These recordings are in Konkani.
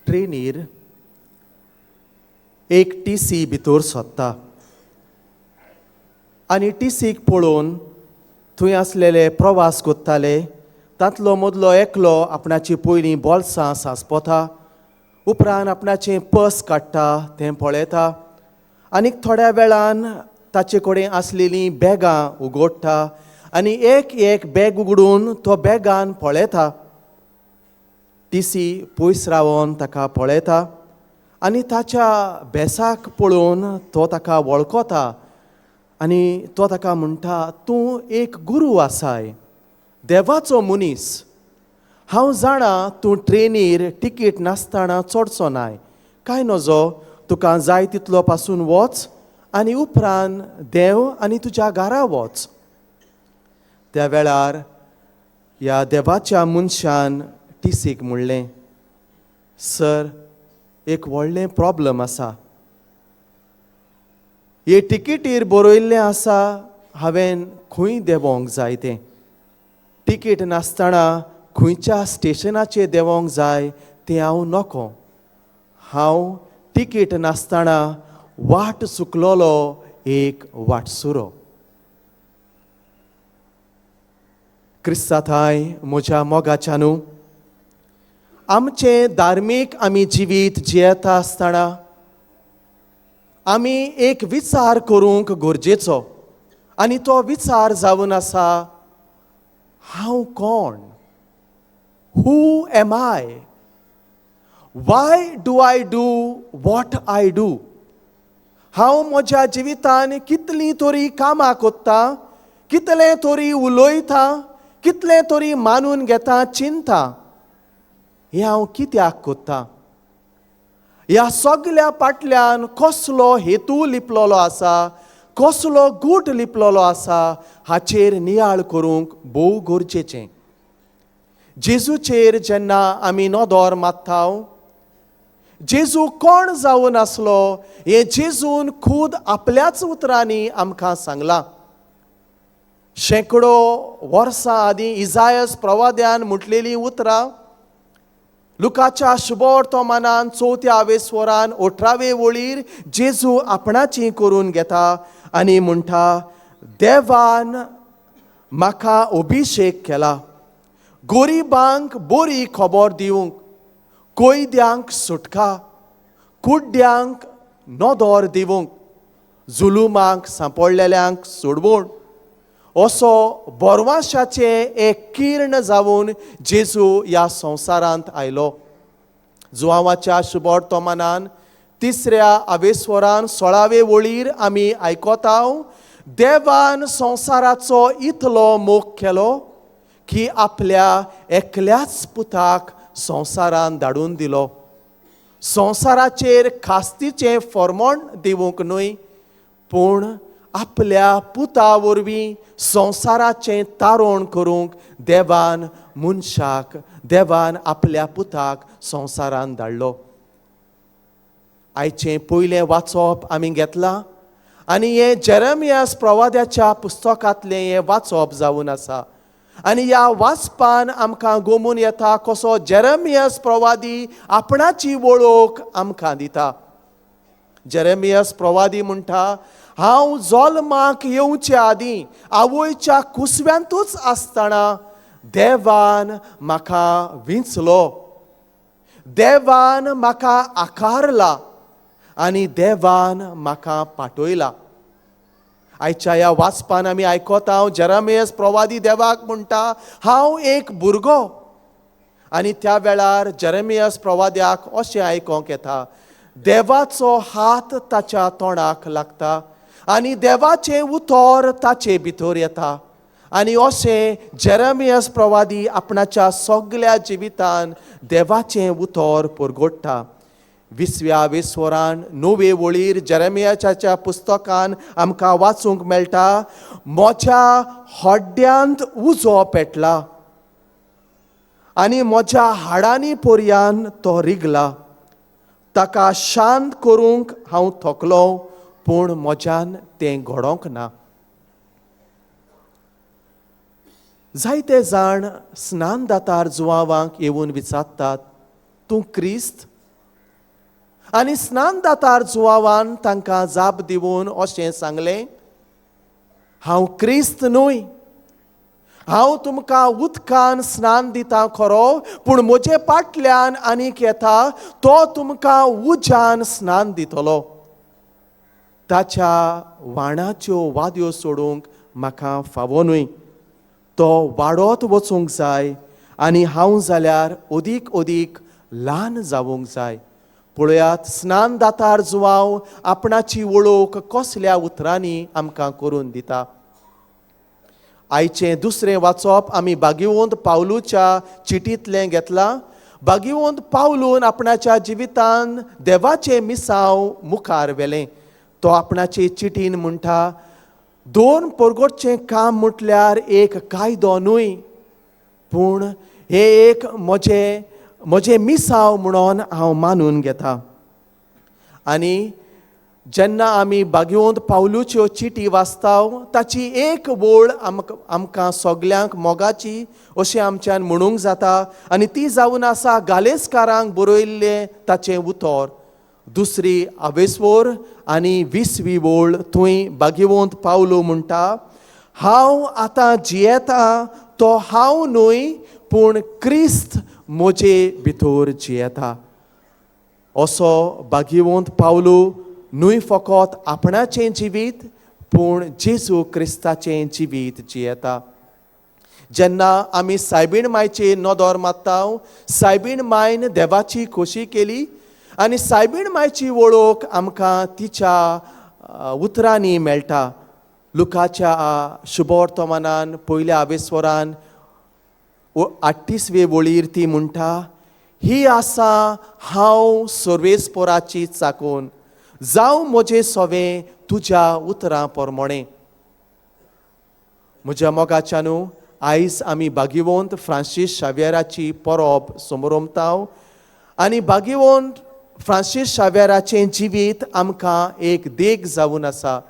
ट्रेनीर एक टीसी भितर सोदता आनी टीसीक पळोवन थंय आसलेले प्रवास कोत्ताले तांतलो मदलो एकलो आपणाची पयलीं बॉल्सां सांसपोता, उपरांत आपणाचें पर्स काडटा तें पळयता आनीक थोड्या वेळान ताचे कडेन आसलेलीं बॅगां उगडटा आनी एक एक बॅग उगडून तो बॅगान पळयता. टीसी पयस रावन ताका पळयता आनी ताच्या भेसाक पळोवन तो ताका वळखता आनी तो ताका म्हणटा, तूं एक गुरू आसाय, देवाचो मनीस. हांव जाणां तूं ट्रेनीर तिकीट नासतना चडचो नाय. कांय नजो, तुका जाय तितलो पासून वच आनी उपरांत देव आनी तुज्या घरा वच. त्या वेळार ह्या देवाच्या मनशान टीसीक म्हणलें, सर, एक व्हडलें प्रॉब्लम आसा. हे तिकीटीर बरयल्लें आसा हांवें खंय देंवोंक जाय तें. तिकीट नासतना खंयच्या स्टेशनाचेर देंवोंक जाय तें हांव नोको. हांव तिकीट नासतना वाट चुकलोलो एक वाटसुरो. क्रिस्तांताय म्हज्या मोगाच्यानू, आमचें धार्मीक आमी जिवीत जियेता आसतना आमी एक विचार करूंक गरजेचो आनी तो विचार जावन आसा, हांव कोण? Who am I? Why do I do what I do? हांव म्हज्या जिवितान कितलीं तरी कामां कोत्ता, कितलें तरी उलयता, कितलें तरी मानून घेता, चिंता. हें हांव कित्याक कोत्ता? ह्या सगल्या फाटल्यान कसलो हेतू लिपलोलो आसा, कसलो गूट लिपलोलो आसा हाचेर नियाळ करूंक भोव गरजेचें. जेजूचेर जेन्ना आमी नदर मारता, जेजू कोण जावन आसलो हें जेजून खूद आपल्याच उतरांनी आमकां सांगलां. शेकडो वर्सां आदीं इसायास प्रवाद्यान म्हटलेलीं उतरां लुकाच्या शुभवर्तमानान 4व्या स्वरान 18वे वळीर जेजू आपणाची करून घेता आनी म्हणटा, देवान म्हाका अभिशेक केला, गोरिबांक बरी खबर दिवंक, कोयद्यांक सुटका, कुड्ड्यांक नदर दिवंक, जुलुमांक सांपडलेल्यांक सोडवण. असो बोरवाशाचें एक किर्ण जावन जेजू ह्या संवसारांत आयलो. जुआंवाच्या शुभवर्तमानान 3ऱ्या आवेस्वरान 16वे वळीर आमी आयकोता, देवान संवसाराचो इतलो मोग केलो की आपल्या एकल्याच पुताक संवसारान धाडून दिलो. संवसाराचेर खास्तीचें फर्मोण दिवंक न्हय, पूण आपल्या पुता वरवीं संवसाराचें तारण करूंक देवान मनशाक, देवान आपल्या पुताक संवसारान धाडलो. आयचें पयलें वाचप आमी घेतलां आनी हें जेरेमियास प्रवाद्याच्या पुस्तकांतलें हें वाचप जावन आसा. आनी ह्या वाचपान आमकां गमून येता कसो जेरेमियास प्रवादी आपणाची वळख आमकां दिता. जेरेमियास प्रवादी म्हणटा, हांव जल्माक येवचे आदीं आवयच्या कुसव्यांतूच आसतना देवान म्हाका विंचलो, देवान म्हाका आकारला आनी देवान म्हाका पाठयला. आयच्या ह्या वाचपान आमी आयकोता जेरेमियास प्रवादी देवाक म्हणटा, हांव एक भुरगो. आनी त्या वेळार जेरेमियास प्रवाद्याक अशें आयकोंक येता, देवाचो हात ताच्या तोंडाक लागता आनी देवाचें उतर ताचे भितर येता. आनी अशें जेरेमियास प्रवादी आपणाच्या सगल्या जिवितान देवाचें उतर परगट्टा. 20व्या आवेस्वरान 9वे वळीर जेरेमियाच्या पुस्तकान आमकां वाचूंक मेळटा, म्हज्या हड्ड्यांत उजो पेटला आनी म्हज्या हाडांनी पर्यान तो रिगला. ताका शांत करूंक हांव थकलो, पूण म्हज्यान तें घडोंक ना. जायते जाण स्नानदातार जुआंवाक येवन विचारतात, तूं क्रिस्त? आनी स्नानदातार जुवावान तांकां जाप दिवन अशें सांगलें, हांव क्रिस्त न्हय, हांव तुमकां उदकान स्नान दितां खरो, पूण म्हजे फाटल्यान आनीक येता तो तुमकां उज्यान स्नान दितलो. ताच्या वाणाच्यो वाद्यो सोडूंक म्हाका फावो न्हय. तो वाडत वचूंक जाय आनी हांव जाल्यार अदीक अदीक ल्हान जावंक जाय. पळयात, स्नानदातार जुवांव आपणाची वळख कसल्या उतरांनी आमकां करून दिता. आयचें दुसरें वाचप आमी भागिवंत पावलूच्या चिटींतलें घेतलां. भागिवंत पावलून आपणाच्या जिवितान देवाचें मिसांव मुखार व्हेलें. तो आपणाचे चिटीन म्हणटा, दोन परगटचें काम म्हटल्यार एक कायदो न्हय, पूण हे एक म्हजें मिसांव म्हणून हांव मानून घेता. आनी जेन्ना आमी भागिवंत पावलूच्यो चिटी वाचताव, ताची एक वळ आमकां सगल्यांक मोगाची अशें आमच्यान म्हणूंक जाता. आनी ती जावन आसा गालेसकारांक बरयल्लें ताचें उतर. दुसरी आवेसवोर आनी 20वी वळ. थंय भागिवंत पावलो म्हणटा, हांव आतां जियेता तो हांव न्हय, पूण क्रिस्त म्हजे भितर जियेता. असो भागिवंत पावलो न्हय फकत आपणाचें जिवीत, पूण जेजू क्रिस्ताचें जिवीत जियेता. जेन्ना आमी सायबीण मायचे नदर मारताव, सायबीण मायन देवाची खोशी केली आनी सायबीण मायची वळख आमकां तिच्या उतरांनी मेळटा. लुकाच्या शुभवर्तमानान पयल्या आवेस्वरान 38वे वळीर ती म्हणटा, ही आसा हांव सर्वेस्पराची चाकोन, जावं म्हजें सोवें तुज्या उतरां प्रमाणें. म्हज्या मोगाच्यानू, आयज आमी भागिवंत फ्रांसीस शावेराची परब समोरमताव. आनी भागिवंत फ्रांसीस शावेराचें जिवीत आमकां एक देख जावन आसा.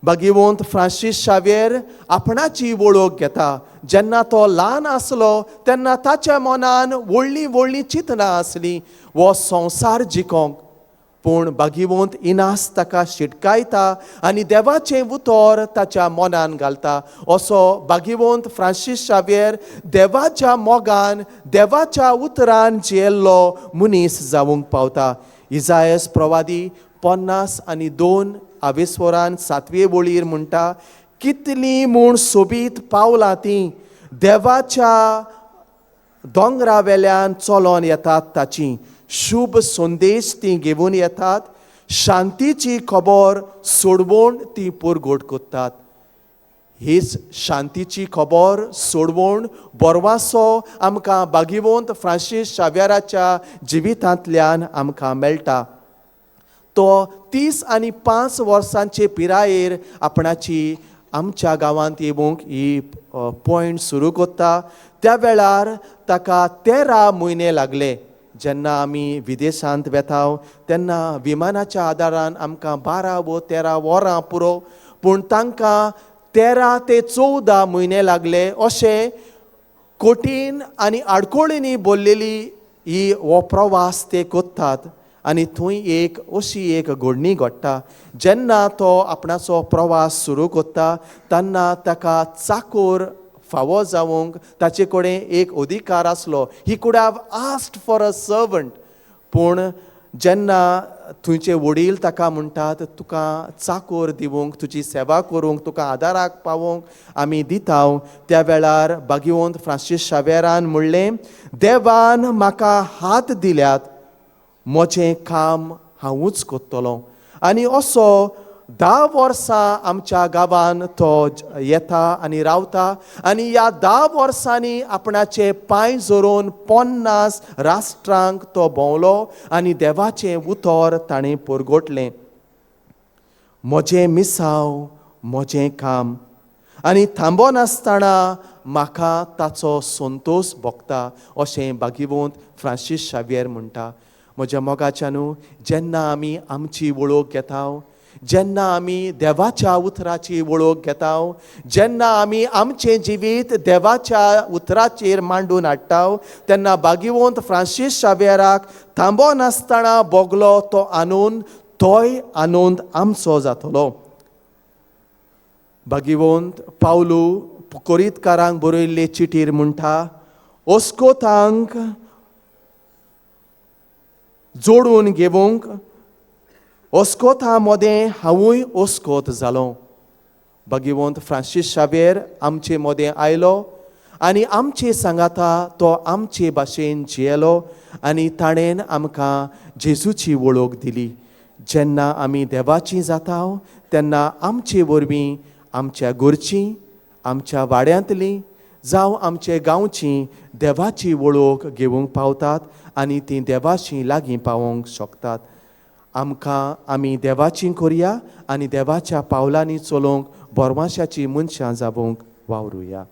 भागिवंत फ्रांसीस शावेर आपणाची वळख घेता. जेन्ना तो ल्हान आसलो तेन्ना ताच्या मनान व्हडलीं व्हडलीं चिंतनां आसलीं हो संवसार जिखोंक. पूण भागिवंत इनास ताका शिटकायता आनी देवाचें उतर ताच्या मनान घालता. असो भागिवंत फ्रांसीस शावेर देवाच्या मोगान, देवाच्या उतरान जियेल्लो मनीस जावंक पावता. इजायास प्रवादी 52 आवेस्वरान 7वे वळीर म्हणटा, कितलीं म्हूण सोबीत पावलां तीं देवाच्या दोंगरा वेल्यान चलोन येतात ताची. शुभ संदेश ती घेवन येतात, शांतीची खबर सोडवण ती परगट कोत्तात. हीच शांतीची खबर सोडवण बरवासो आमकां भागिवंत फ्रांसीस शावेराच्या जिवितांतल्यान आमकां मेळटा. तो 30 आनी 5 वर्सांचे पिरायेर आपणाची आमच्या गांवांत येवंक ही पॉयंट सुरू कोत्ता. त्या वेळार ताका 13 म्हयने लागले. जेन्ना आमी विदेशांत वेताव तेन्ना विमानाच्या आदारान आमकां 12 व 13 वरां पुरो, पूण तांकां 13 ते 14 म्हयने लागले. अशें कठीण आनी आडकोळींनी भरलेली हो प्रवास ते कोत्तात. आनी थंय अशी एक घडणी घडटा. जेन्ना तो आपणाचो प्रवास सुरू कोत्ता तेन्ना ताका चाकोर फावो जावंक ताचे कडेन एक अधिकार आसलो. He could have asked for a servant. पूण जेन्ना थंयचे वडील ताका म्हणटात, तुका चाकोर दिवंक, तुजी सेवा करूंक, तुका आदाराक पावोवंक आमी दिताव, त्या वेळार भागिवंत फ्रांसीस शावेरान म्हणलें, देवान म्हाका हात दिल्यात, म्हजें काम हांवूच कोत्तलों. आनी असो 10 वर्सां आमच्या गांवांत तो येता आनी रावता. आनी ह्या 10 वर्सांनी आपणाचे पांय जोडून 50 राष्ट्रांक तो भोंवलो आनी देवाचें उतर ताणें परगटलें. म्हजें मिसांव, म्हजें काम, आनी थांबनासतना म्हाका ताचो संतोश भोगता, अशें भागिवंत फ्रांसीस शावेर म्हणटा. म्हज्या मोगाच्यानू, जेन्ना आमी आमची वळख घेताव, जेन्ना आमी देवाच्या उतराची वळख घेता, जेन्ना आमी आमचें जिवीत देवाच्या उतराचेर मांडून हाडटा, तेन्ना भागिवंत फ्रांसीस शावेराक थांबो नासतना बोगलो तो आनंद, तोय आनंद आमचो जातलो. भागिवंत पावलू कोरींतकारांक बरयल्ले चिटीर म्हणटा, ओस्कोतांक जोडून घेवंक ओस्कोता मोदें हांवूय ओस्कोत जालो. भागिवंत फ्रांसीस शावेर आमचे मोदें आयलो आनी आमचे सांगाता तो आमचे भाशेन जियेलो आनी ताणें आमकां जेजूची वळख दिली. जेन्ना आमी देवाचीं जाता तेन्ना आमचे वरवीं आमच्या घरचीं, आमच्या वाड्यांतलीं जावं आमचे गांवची देवाची वळख घेवंक पावतात आनी तीं देवाची लागीं पावोंक शकतात. आमी देवाचीं करया आनी देवाच्या पावलांनी चलोवंक बोरमाश्याची मनशां जावंक वावरुया.